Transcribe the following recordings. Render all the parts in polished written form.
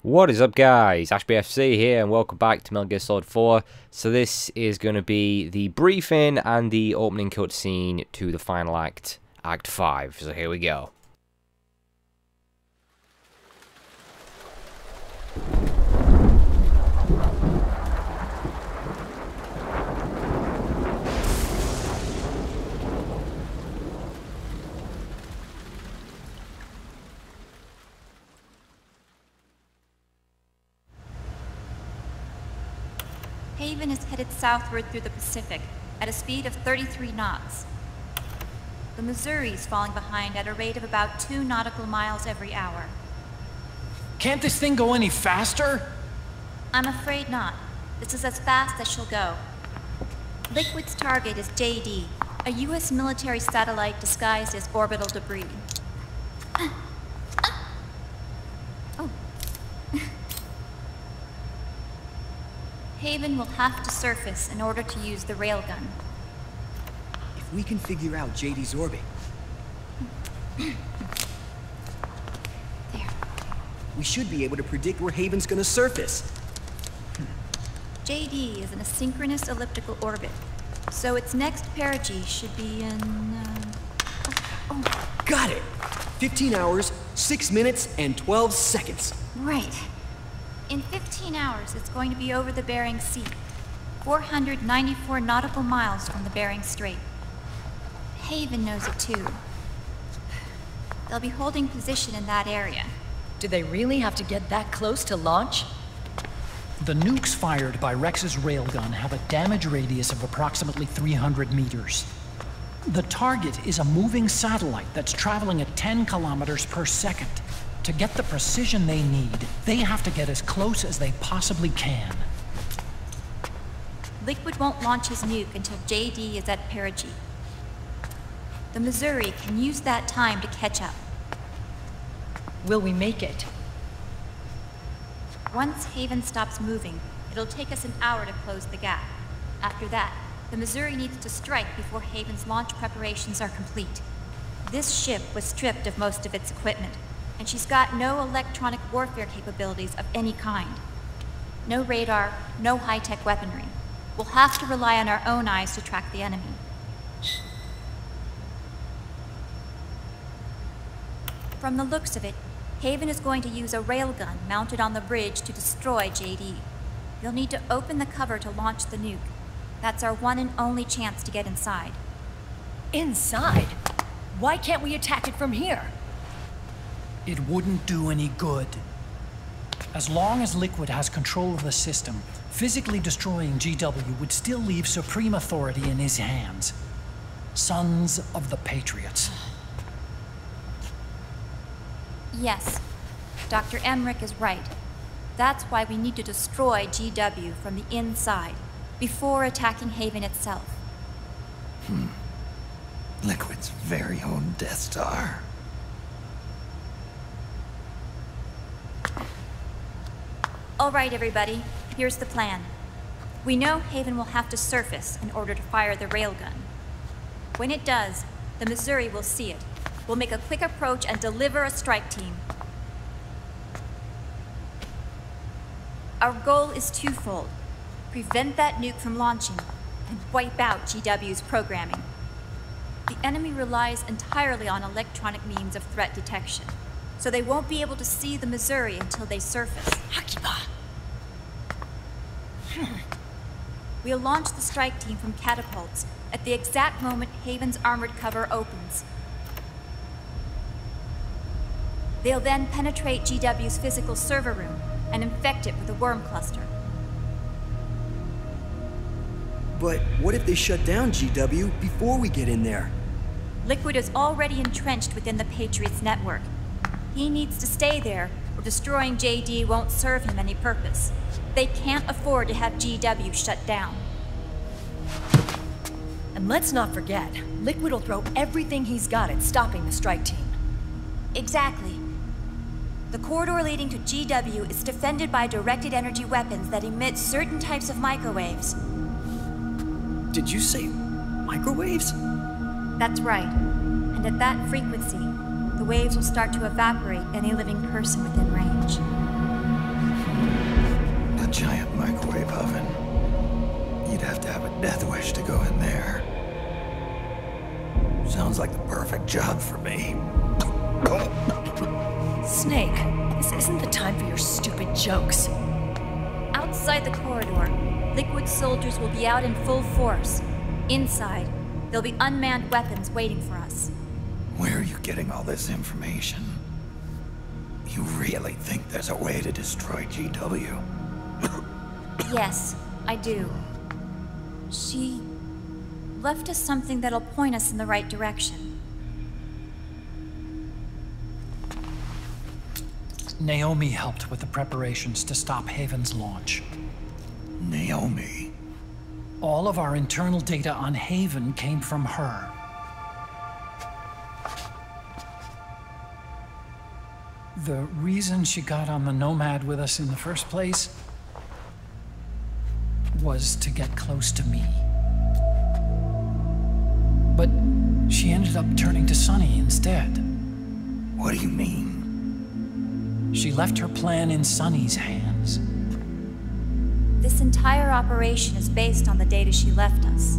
What is up, guys? AshbyFC here, and welcome back to Metal Gear Solid 4. So this is going to be the briefing and the opening cutscene to the final act, Act 5. So here we go. Haven is headed southward through the Pacific at a speed of 33 knots. The Missouri is falling behind at a rate of about 2 nautical miles every hour. Can't this thing go any faster? I'm afraid not. This is as fast as she'll go. Liquid's target is JD, a U.S. military satellite disguised as orbital debris. Haven will have to surface in order to use the railgun. If we can figure out JD's orbit... There. We should be able to predict where Haven's gonna surface. JD is in a synchronous elliptical orbit, so its next perigee should be in... Got it! 15 hours, 6 minutes, and 12 seconds. Right. In 15 hours, it's going to be over the Bering Sea, 494 nautical miles from the Bering Strait. Haven knows it too. They'll be holding position in that area. Do they really have to get that close to launch? The nukes fired by Rex's railgun have a damage radius of approximately 300 meters. The target is a moving satellite that's traveling at 10 kilometers per second. To get the precision they need, they have to get as close as they possibly can. Liquid won't launch his nuke until JD is at perigee. The Missouri can use that time to catch up. Will we make it? Once Haven stops moving, it'll take us an hour to close the gap. After that, the Missouri needs to strike before Haven's launch preparations are complete. This ship was stripped of most of its equipment, and she's got no electronic warfare capabilities of any kind. No radar, no high-tech weaponry. We'll have to rely on our own eyes to track the enemy. From the looks of it, Haven is going to use a railgun mounted on the bridge to destroy JD. You'll need to open the cover to launch the nuke. That's our one and only chance to get inside. Inside? Why can't we attack it from here? It wouldn't do any good. As long as Liquid has control of the system, physically destroying GW would still leave supreme authority in his hands. Sons of the Patriots. Yes, Dr. Emmerich is right. That's why we need to destroy GW from the inside, before attacking Haven itself. Liquid's very own Death Star. All right, everybody, here's the plan. We know Haven will have to surface in order to fire the railgun. When it does, the Missouri will see it. We'll make a quick approach and deliver a strike team. Our goal is twofold. Prevent that nuke from launching, and wipe out GW's programming. The enemy relies entirely on electronic means of threat detection, so they won't be able to see the Missouri until they surface. Akiba! We'll launch the strike team from catapults at the exact moment Haven's armored cover opens. They'll then penetrate GW's physical server room and infect it with a worm cluster. But what if they shut down GW before we get in there? Liquid is already entrenched within the Patriots network. He needs to stay there, or destroying JD won't serve him any purpose. They can't afford to have GW shut down. And let's not forget, Liquid will throw everything he's got at stopping the strike team. Exactly. The corridor leading to GW is defended by directed energy weapons that emit certain types of microwaves. Did you say microwaves? That's right. And at that frequency, the waves will start to evaporate any living person within range. Sounds like the perfect job for me. Snake, this isn't the time for your stupid jokes. Outside the corridor, Liquid soldiers will be out in full force. Inside, there'll be unmanned weapons waiting for us. Where are you getting all this information? You really think there's a way to destroy GW? Yes, I do. She left us something that'll point us in the right direction. Naomi helped with the preparations to stop Haven's launch. Naomi? All of our internal data on Haven came from her. The reason she got on the Nomad with us in the first place was to get close to me. But she ended up turning to Sunny instead. What do you mean? She left her plan in Sunny's hands. This entire operation is based on the data she left us.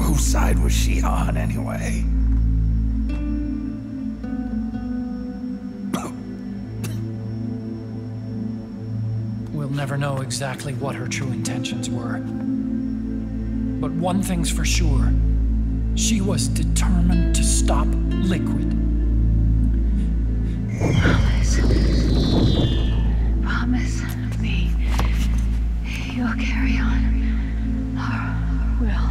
Whose side was she on, anyway? We'll never know exactly what her true intentions were. But one thing's for sure. She was determined to stop Liquid. Promise me you'll carry on. Or will.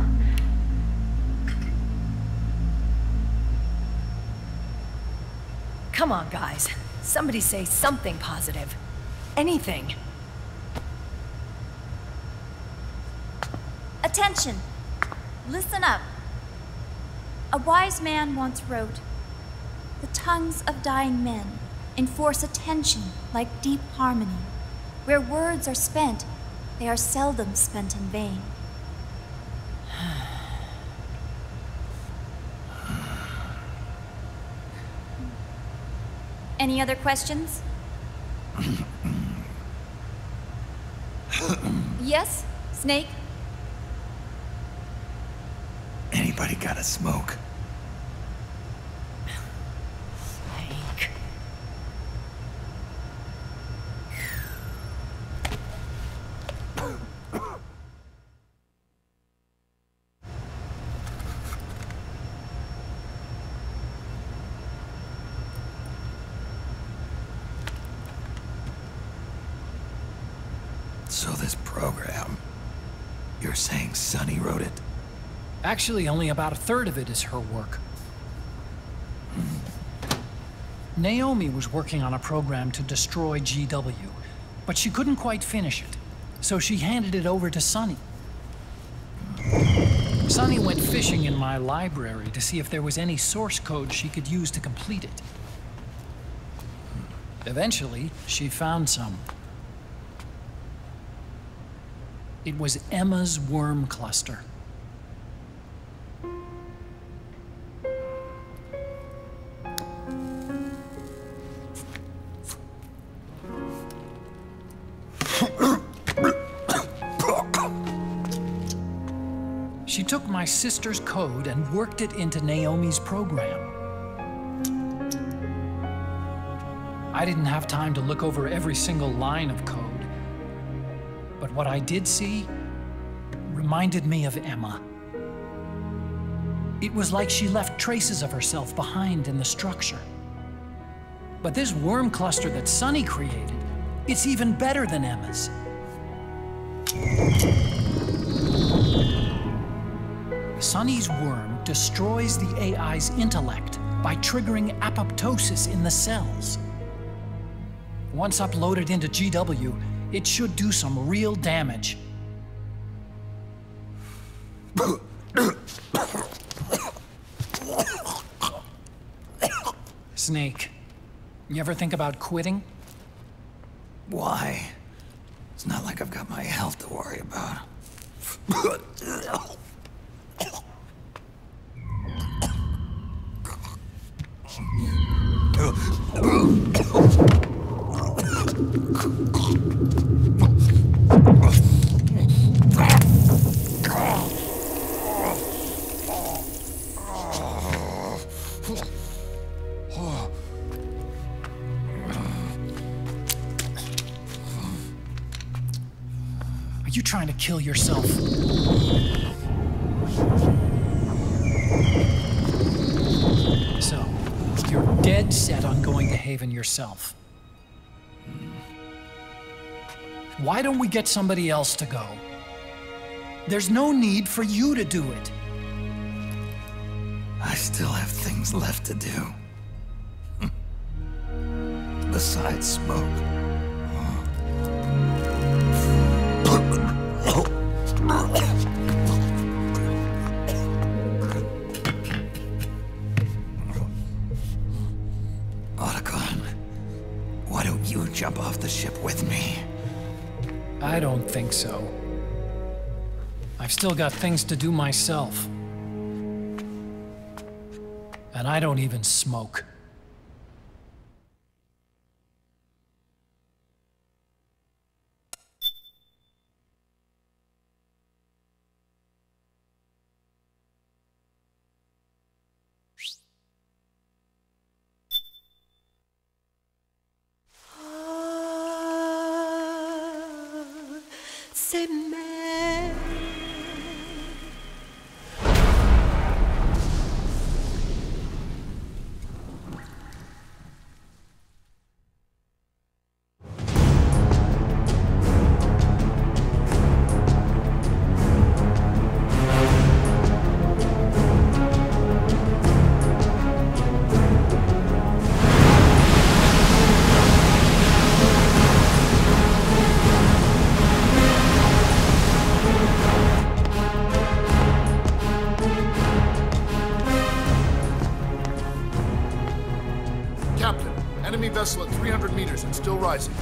Come on, guys. Somebody say something positive. Anything. Attention! Listen up. A wise man once wrote, "The tongues of dying men enforce attention like deep harmony. Where words are spent, they are seldom spent in vain." Any other questions? Yes, Snake? Anybody got a smoke? Snake. So this program, you're saying Sunny wrote it? Actually, only about a third of it is her work. Naomi was working on a program to destroy GW, but she couldn't quite finish it, so she handed it over to Sunny. Sunny went fishing in my library to see if there was any source code she could use to complete it. Eventually, she found some. It was Emma's worm cluster. She took my sister's code and worked it into Naomi's program. I didn't have time to look over every single line of code, but what I did see reminded me of Emma. It was like she left traces of herself behind in the structure. But this worm cluster that Sunny created, it's even better than Emma's. Sunny's worm destroys the AI's intellect by triggering apoptosis in the cells. Once uploaded into GW, it should do some real damage. Snake, you ever think about quitting? Why? It's not like I've got my health to worry about. you trying to kill yourself? So, you're dead set on going to Haven yourself. Why don't we get somebody else to go? There's no need for you to do it. I still have things left to do. Besides smoke. Otacon, why don't you jump off the ship with me? I don't think so. I've still got things to do myself. And I don't even smoke. Vessel at 300 meters and still rising.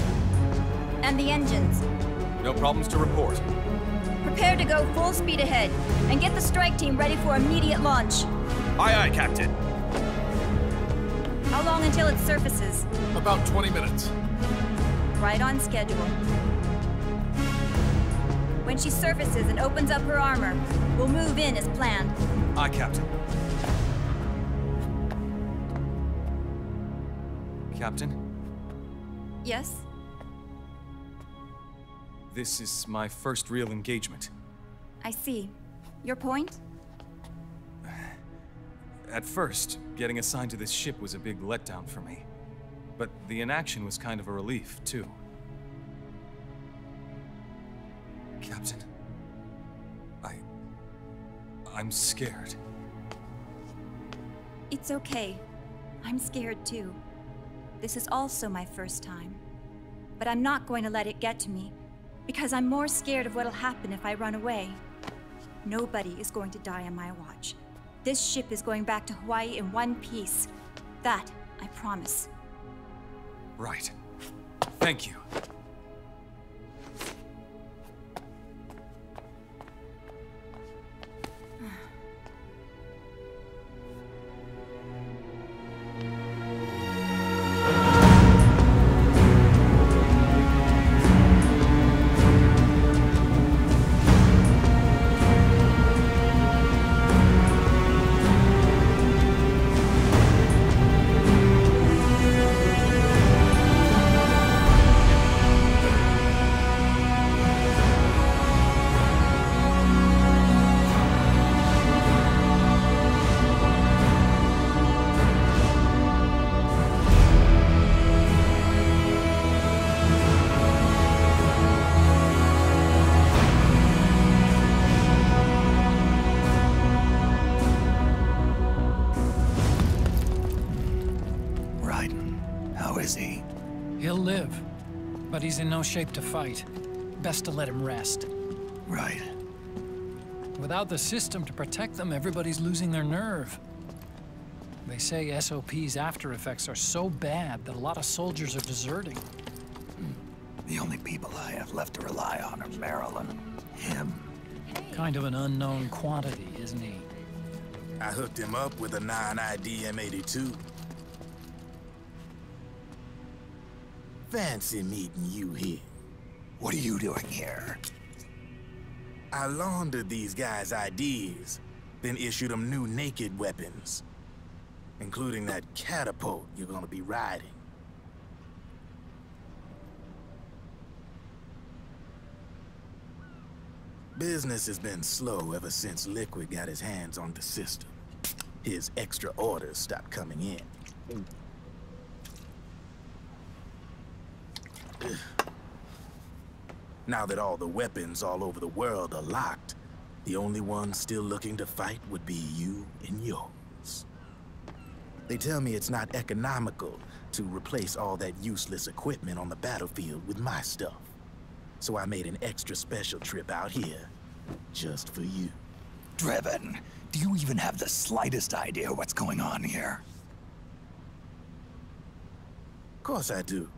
And the engines. No problems to report. Prepare to go full speed ahead, and get the strike team ready for immediate launch. Aye, aye, Captain. How long until it surfaces? About 20 minutes. Right on schedule. When she surfaces and opens up her armor, we'll move in as planned. Aye, Captain. Captain? Yes? This is my first real engagement. I see. Your point? At first, getting assigned to this ship was a big letdown for me. But the inaction was kind of a relief, too. Captain, I'm scared. It's okay. I'm scared too. This is also my first time. But I'm not going to let it get to me, because I'm more scared of what'll happen if I run away. Nobody is going to die on my watch. This ship is going back to Hawaii in one piece. That, I promise. Right. Thank you. He'll live, but he's in no shape to fight. Best to let him rest. Right. Without the system to protect them, everybody's losing their nerve. They say SOP's after effects are so bad that a lot of soldiers are deserting. The only people I have left to rely on are Marilyn, him. Kind of an unknown quantity, isn't he? I hooked him up with a 9ID M82. Fancy meeting you here. What are you doing here? I laundered these guys' IDs, then issued them new naked weapons, including that catapult you're gonna be riding. Business has been slow ever since Liquid got his hands on the system. His extra orders stopped coming in. Now that all the weapons all over the world are locked, the only ones still looking to fight would be you and yours. They tell me it's not economical to replace all that useless equipment on the battlefield with my stuff. So I made an extra special trip out here, just for you. Driven, do you even have the slightest idea what's going on here? Of course I do.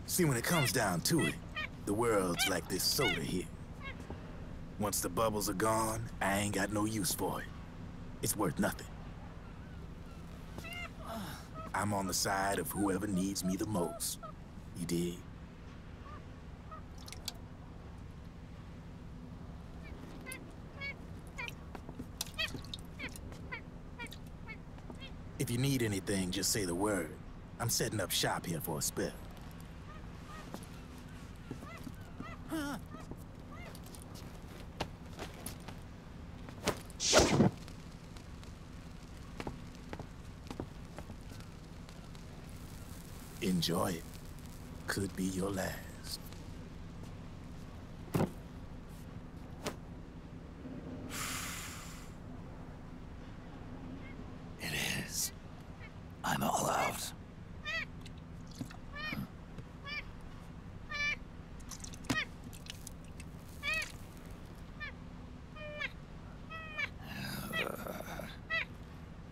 See, when it comes down to it, the world's like this soda here. Once the bubbles are gone, I ain't got no use for it. It's worth nothing. I'm on the side of whoever needs me the most. You dig? If you need anything, just say the word. I'm setting up shop here for a spell. Enjoy it. Could be your last. It is. I'm all out.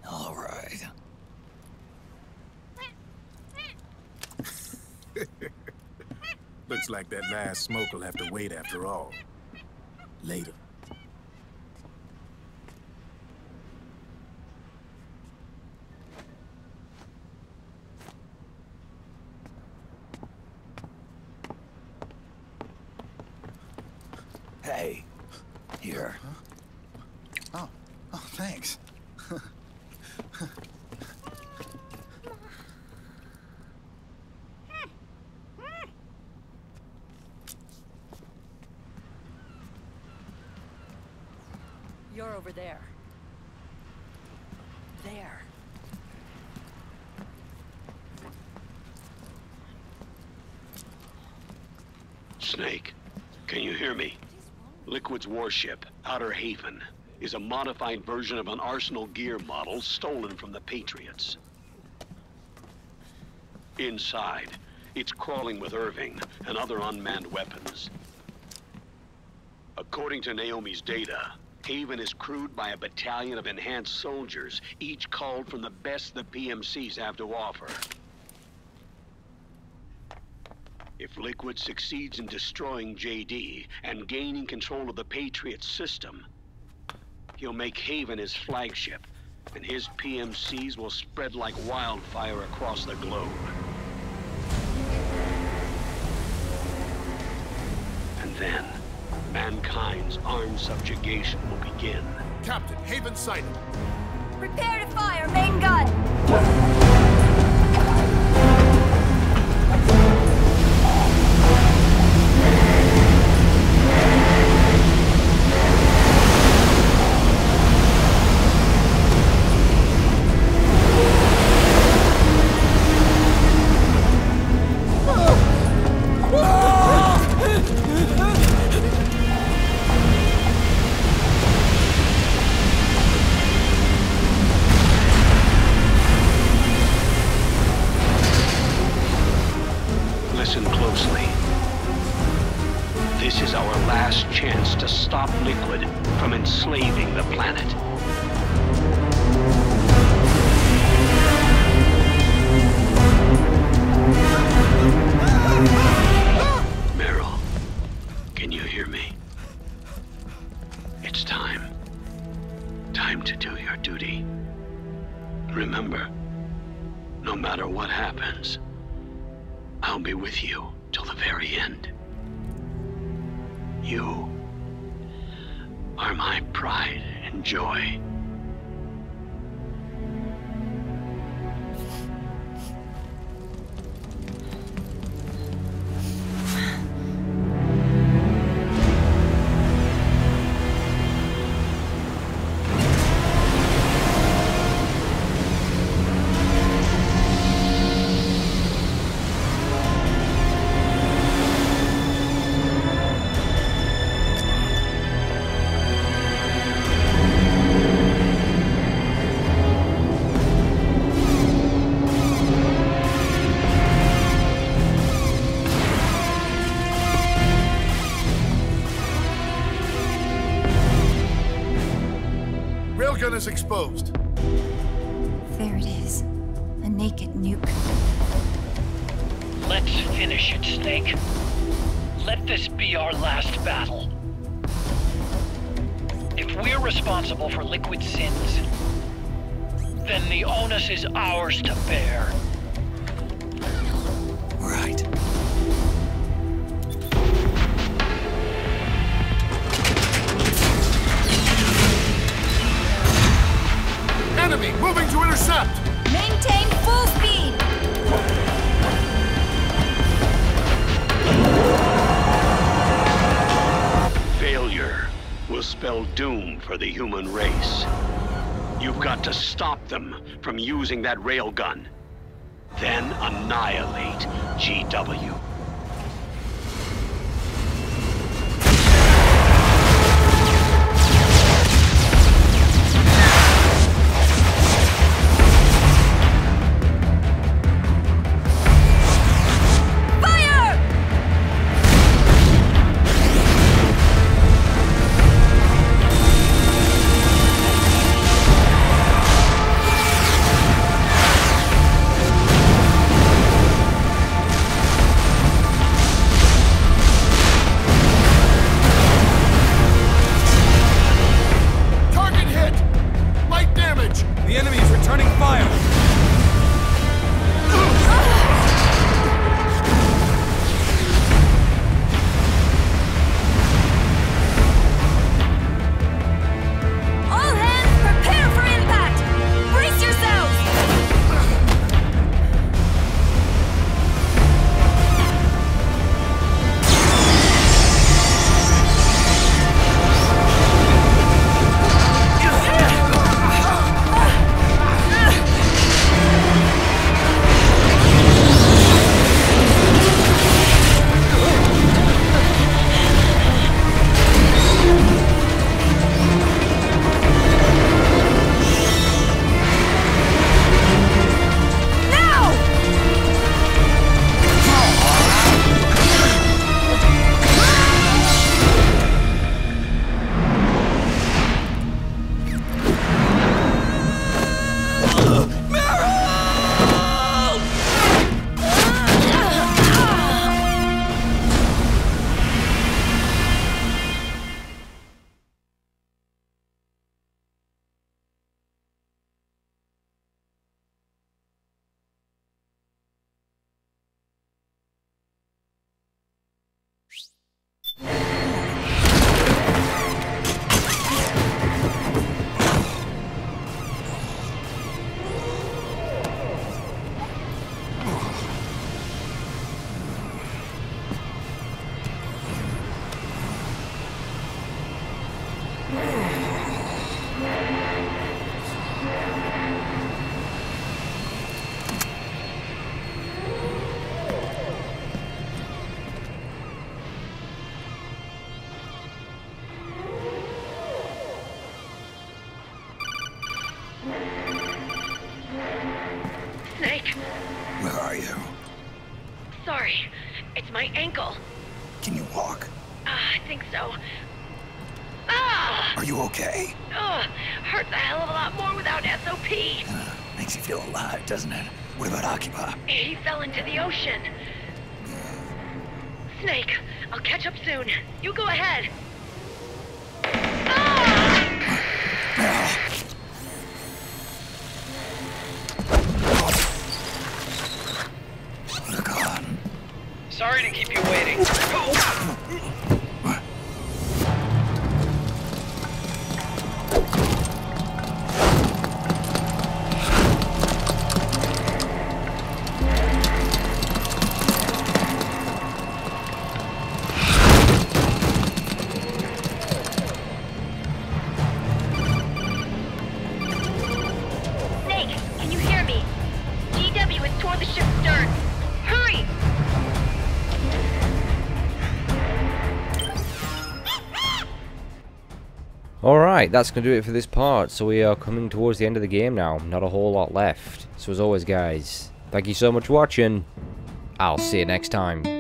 All right. Looks like that last smoke will have to wait after all. Later. Hey, here. Huh? Oh, thanks. You're over there. There. Snake, can you hear me? Liquid's warship, Outer Haven, is a modified version of an Arsenal gear model stolen from the Patriots. Inside, it's crawling with Irving and other unmanned weapons. According to Naomi's data, Haven is crewed by a battalion of enhanced soldiers, each called from the best the PMCs have to offer. If Liquid succeeds in destroying JD and gaining control of the Patriots system, he'll make Haven his flagship, and his PMCs will spread like wildfire across the globe. And then, mankind's armed subjugation will begin. Captain, Haven sighted. Prepare to fire, main gun! Listen closely. This is our last chance to stop Liquid from enslaving the planet. Meryl, can you hear me? It's time. Time to do your duty. Remember, no matter what happens, I'll be with you till the very end. You are my pride and joy. Railgun is exposed. There it is. A naked nuke. Let's finish it, Snake. Let this be our last battle. If we're responsible for Liquid's sins, then the onus is ours to bear. Right. Enemy moving to intercept! Maintain full speed! Failure will spell doom for the human race. You've got to stop them from using that railgun. Then annihilate GW. The enemy is returning fire! All hands, prepare for impact! Brace yourselves! Snake, Where are you? sorry. It's my ankle. Can you walk? I think so. Ah! Are you okay? Hurts a hell of a lot more without SOP. Makes you feel alive, doesn't it? What about Occupy? He fell into the ocean. Snake, I'll catch up soon. You go ahead. They're gone. Sorry to keep you waiting. Alright, that's going to do it for this part. So we are coming towards the end of the game now. Not a whole lot left. So as always, guys, thank you so much for watching. I'll see you next time.